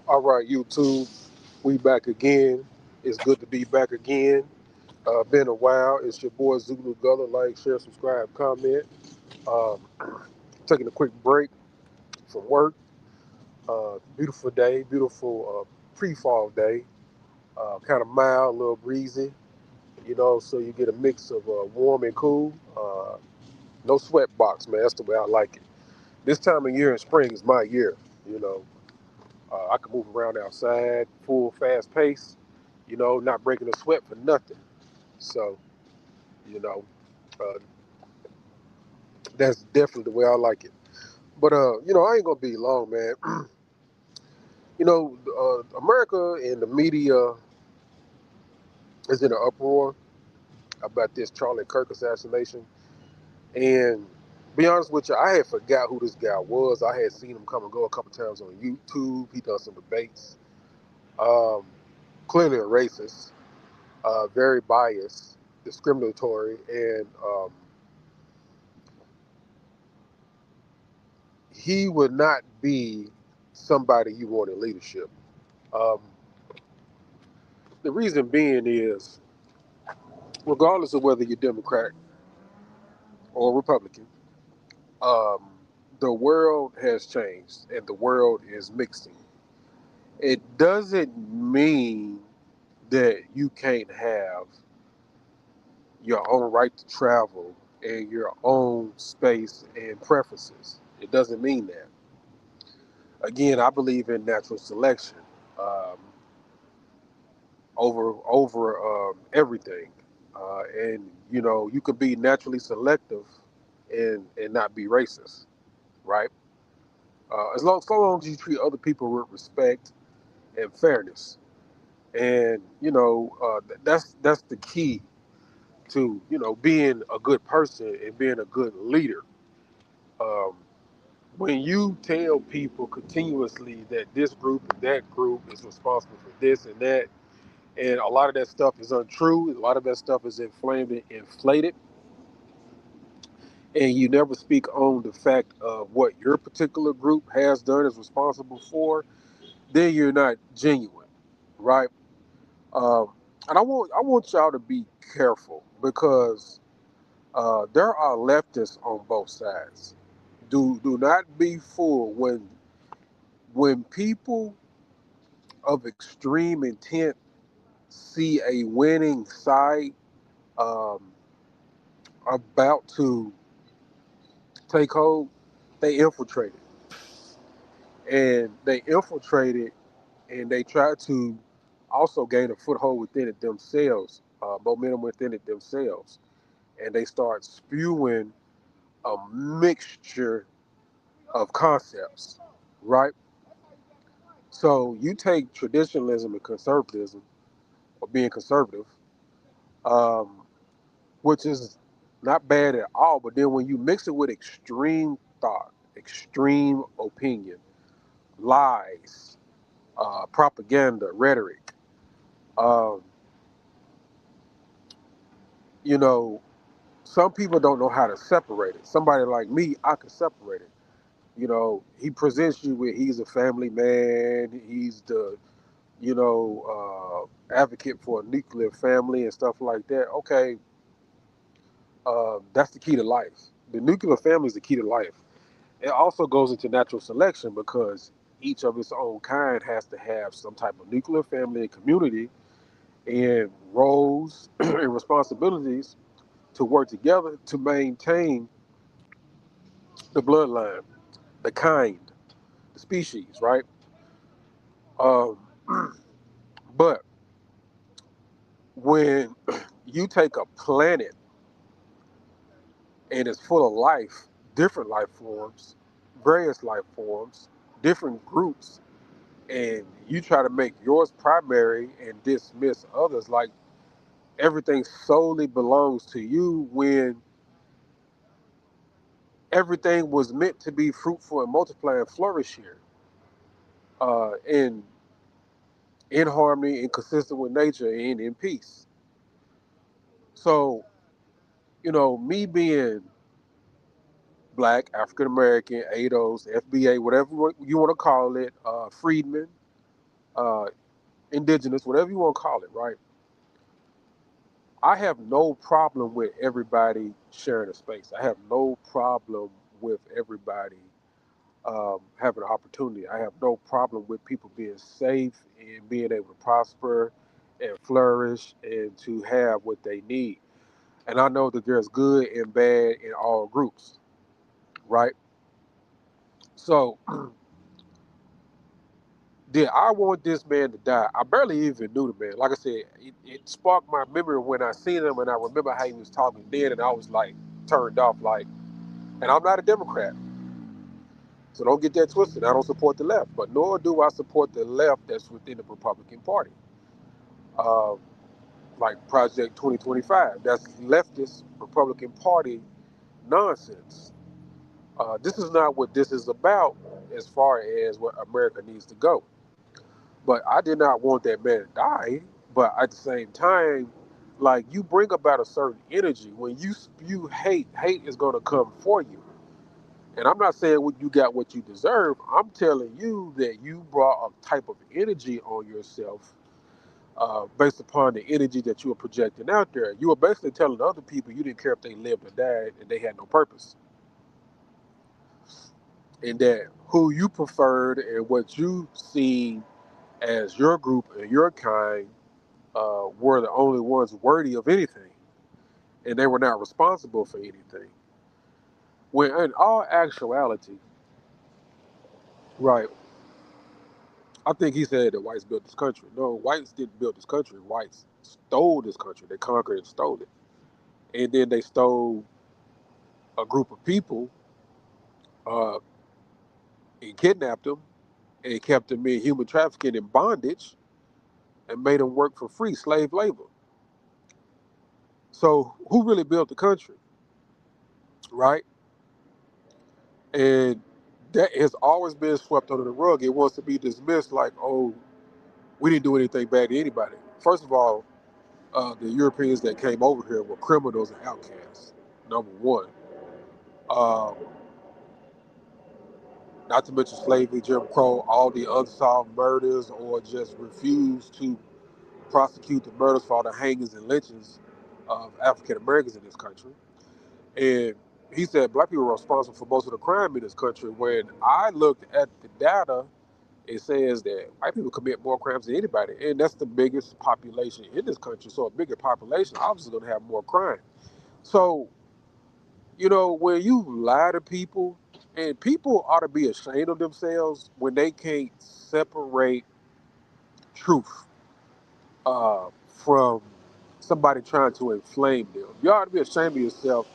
All right, YouTube, we back again. It's good to be back again. Been a while. It's your boy Zulu Gullah. Like, share, subscribe, comment. Um, Taking a quick break from work. Beautiful day, beautiful pre-fall day. Kind of mild, a little breezy. So you get a mix of warm and cool. No sweat box, man. That's the way I like it. This time of year in spring is my year. You know, I can move around outside, full fast pace. Not breaking a sweat for nothing. So, you know, uh, that's definitely the way I like it. But I ain't gonna be long, man. America and the media is in an uproar about this Charlie Kirk assassination. And be honest with you, I had forgot who this guy was. I had seen him come and go a couple times on YouTube. He done some debates. Um, Clearly a racist, very biased, discriminatory, and he would not be somebody you want in leadership. Um, the reason being is, regardless of whether you're Democrat or Republican, um, the world has changed and the world is mixing. It doesn't mean that you can't have your own right to travel and your own space and preferences. It doesn't mean that. Again, I believe in natural selection um, over everything, and you could be naturally selective and not be racist, right? So long as you treat other people with respect and fairness, and that's the key to being a good person and being a good leader. Um, when you tell people continuously that this group and that group is responsible for this and that, and a lot of that stuff is untrue, a lot of that stuff is inflamed and inflated, and you never speak on the fact of what your particular group has done is responsible for, then you're not genuine, right? Um, and I want y'all to be careful because there are leftists on both sides. Do not be fooled when people of extreme intent see a winning side um, about to take hold. They infiltrate it, and they try to also gain a foothold within it themselves, momentum within it themselves, and they start spewing a mixture of concepts, right? So you take traditionalism and conservatism, or being conservative, um, which is not bad at all. But then when you mix it with extreme thought, extreme opinion, lies, propaganda, rhetoric, um, you know, some people don't know how to separate it. Somebody like me, I can separate it. He presents you with he's a family man, he's the advocate for a nuclear family and stuff like that. Okay, that's the key to life. The nuclear family is the key to life. It also goes into natural selection because each of its own kind has to have some type of nuclear family and community and roles and responsibilities to work together to maintain the bloodline, the kind, the species, right? Um, but when you take a planet and it's full of life, different life forms, various life forms, different groups, and you try to make yours primary and dismiss others like everything solely belongs to you when everything was meant to be fruitful and multiply and flourish here in harmony and consistent with nature and in peace. So, me being Black, African American, ADOS, FBA, whatever you want to call it, freedmen, uh, indigenous, whatever you want to call it, right? I have no problem with everybody sharing a space. I have no problem with everybody having an opportunity. I have no problem with people being safe and being able to prosper and flourish and to have what they need. And I know that there's good and bad in all groups, right? So, did I want this man to die? I barely even knew the man. Like I said, it sparked my memory when I seen him, and I remember how he was talking then, and I was like turned off. Like, and I'm not a Democrat, so don't get that twisted. I don't support the left, but nor do I support the left that's within the Republican Party. Uh, like Project 2025, that's leftist Republican Party nonsense. This is not what this is about as far as what America needs to go. But I did not want that man to die. But at the same time, like you bring about a certain energy. When you spew hate, hate is going to come for you. And I'm not saying you got what you deserve. I'm telling you that you brought a type of energy on yourself based upon the energy that you were projecting out there. You were basically telling other people you didn't care if they lived or died and they had no purpose. And that who you preferred and what you see as your group and your kind were the only ones worthy of anything, and they were not responsible for anything. When in all actuality, right, I think he said that whites built this country. No, whites didn't build this country. Whites stole this country. They conquered and stole it. And then they stole a group of people uh, and kidnapped them and kept them in human trafficking and bondage and made them work for free, slave labor. So who really built the country, right? And that has always been swept under the rug. It wants to be dismissed like, oh, we didn't do anything bad to anybody. First of all, the Europeans that came over here were criminals and outcasts, number one. Um, Not to mention slavery, Jim Crow, all the unsolved murders, or just refused to prosecute the murders for all the hangings and lynchings of African Americans in this country. And he said black people were responsible for most of the crime in this country. When I looked at the data, it says that white people commit more crimes than anybody, and that's the biggest population in this country. So a bigger population obviously going to have more crime. So when you lie to people, and people ought to be ashamed of themselves when they can't separate truth from somebody trying to inflame them. You ought to be ashamed of yourself.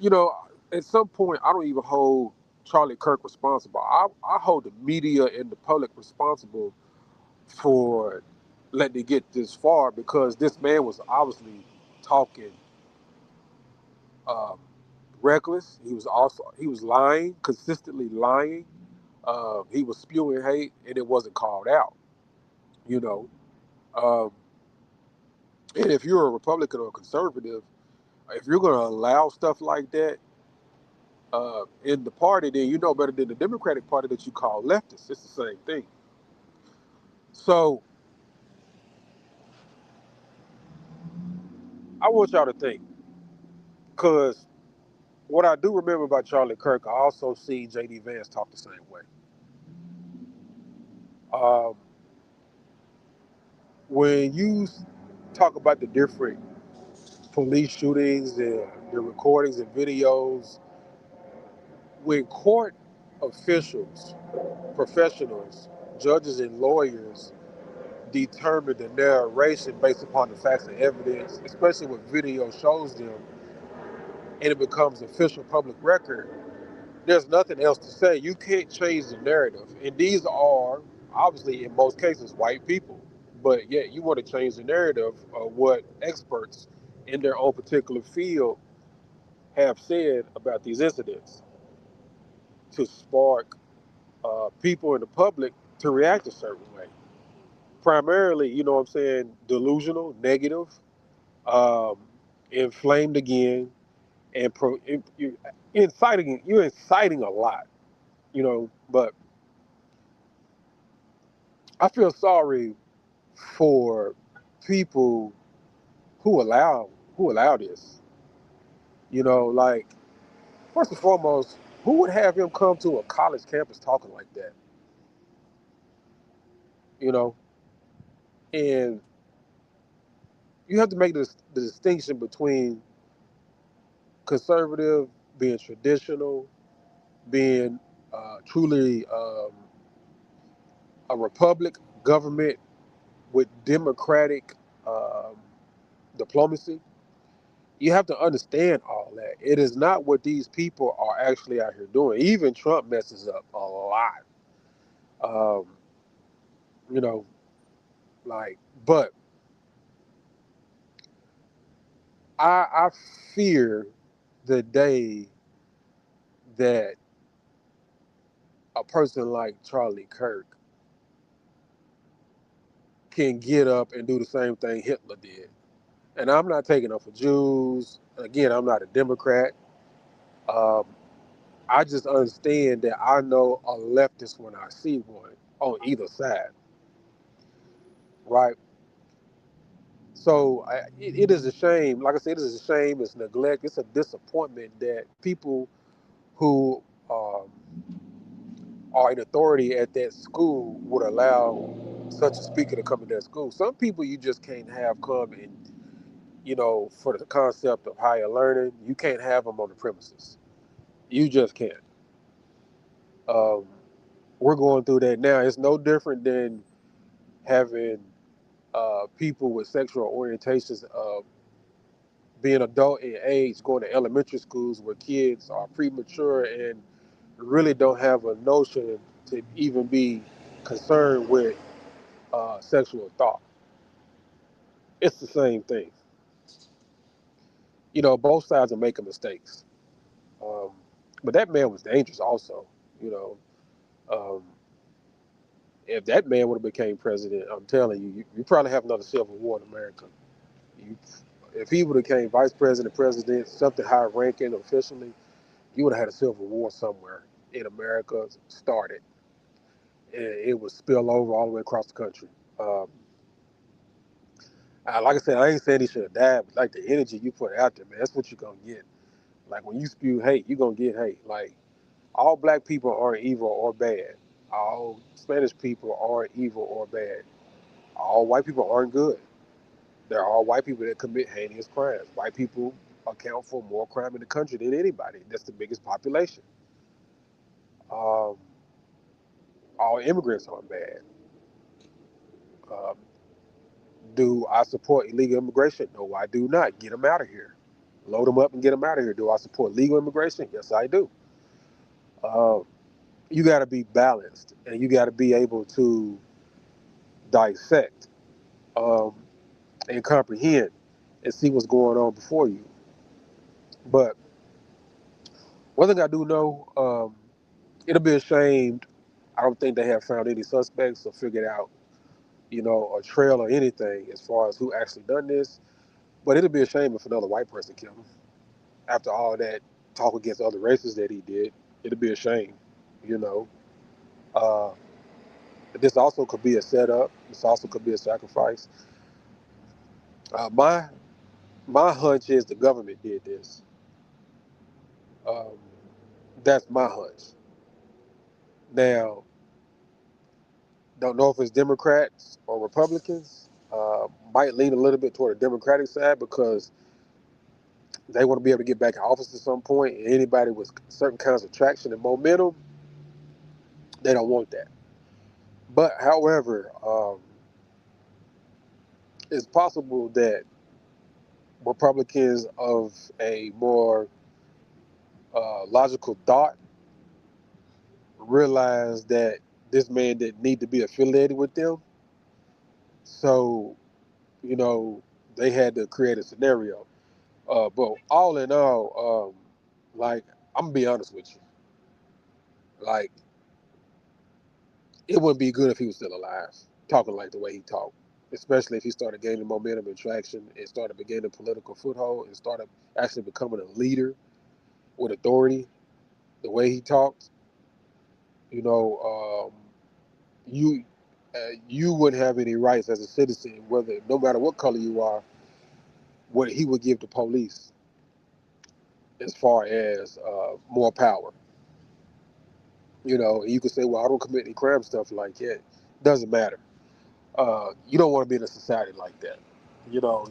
You know, at some point, I don't even hold Charlie Kirk responsible. I hold the media and the public responsible for letting it get this far because this man was obviously talking um, reckless. He was lying, consistently lying. He was spewing hate, and it wasn't called out. You know, um, and if you're a Republican or conservative, if you're going to allow stuff like that in the party, then you know better than the Democratic Party that you call leftist. It's the same thing. So I want y'all to think, because what I do remember about Charlie Kirk, I also see JD Vance talk the same way. Um, when you talk about the different police shootings and the recordings and videos, when court officials, professionals, judges, and lawyers determine the narration based upon the facts and evidence, especially what video shows them, and it becomes official public record, there's nothing else to say. You can't change the narrative. And these are, obviously, in most cases, white people. But yet you want to change the narrative of what experts in their own particular field have said about these incidents to spark people in the public to react a certain way. Primarily, you know what I'm saying, delusional, negative, um, inflamed again, and you're inciting a lot, But I feel sorry for people who allow this. Like, first and foremost, who would have him come to a college campus talking like that? You know, and you have to make the distinction between conservative, being traditional, being truly a republic government with democratic um, diplomacy. You have to understand all that. It is not what these people are actually out here doing. Even Trump messes up a lot. Um, you know, like, but I fear the day that a person like Charlie Kirk can get up and do the same thing Hitler did. And I'm not taking up for Jews. Again, I'm not a Democrat. Um, I just understand that I know a leftist when I see one on either side, right? So it is a shame. Like I said, it is a shame. It's neglect. It's a disappointment that people who are in authority at that school would allow such a speaker to come to that school. Some people you just can't have come and, for the concept of higher learning, you can't have them on the premises. You just can't. Um, we're going through that now. It's no different than having people with sexual orientations being adult in age going to elementary schools where kids are premature and really don't have a notion to even be concerned with sexual thought. It's the same thing. Both sides are making mistakes. Um, but that man was dangerous also. You know, um, if that man would have became president, I'm telling you, you probably have another civil war in America. You, if he would have became vice president, president, something high ranking officially, you would have had a civil war somewhere in America started, and it would spill over all the way across the country. Um, like I said, I ain't saying he should have died, but like the energy you put out there, man, that's what you're gonna get. Like when you spew hate, you're gonna get hate. Like all black people aren't evil or bad. All Spanish people aren't evil or bad. All white people aren't good. There are white people that commit heinous crimes. White people account for more crime in the country than anybody. That's the biggest population. Um, all immigrants aren't bad. Um, do I support illegal immigration? No, I do not. Get them out of here. Load them up and get them out of here. Do I support legal immigration? Yes, I do. Um, you got to be balanced, and you got to be able to dissect um, and comprehend and see what's going on before you. But one thing I do know, it'll be a shame. I don't think they have found any suspects or figured out, a trail or anything as far as who actually done this. But it'll be a shame if another white person killed him after all that talk against other races that he did. It'll be a shame, you know. Uh, this also could be a setup. This also could be a sacrifice. My hunch is the government did this. Um, that's my hunch. Now, don't know if it's Democrats or Republicans. Might lean a little bit toward the Democratic side because they want to be able to get back in office at some point. And anybody with certain kinds of traction and momentum, they don't want that. But however, it's possible that Republicans of a more logical thought realize that this man didn't need to be affiliated with them. So, you know, they had to create a scenario. But all in all, like, I'm gonna be honest with you. Like, it wouldn't be good if he was still alive, talking like the way he talked. especially if he started gaining momentum and traction and started gaining political foothold and started actually becoming a leader with authority, the way he talked, you know, you you wouldn't have any rights as a citizen, whether no matter what color you are, what he would give the police as far as more power. You know, you could say, well, I don't commit any crime, stuff like that. Doesn't matter. You don't want to be in a society like that. You know,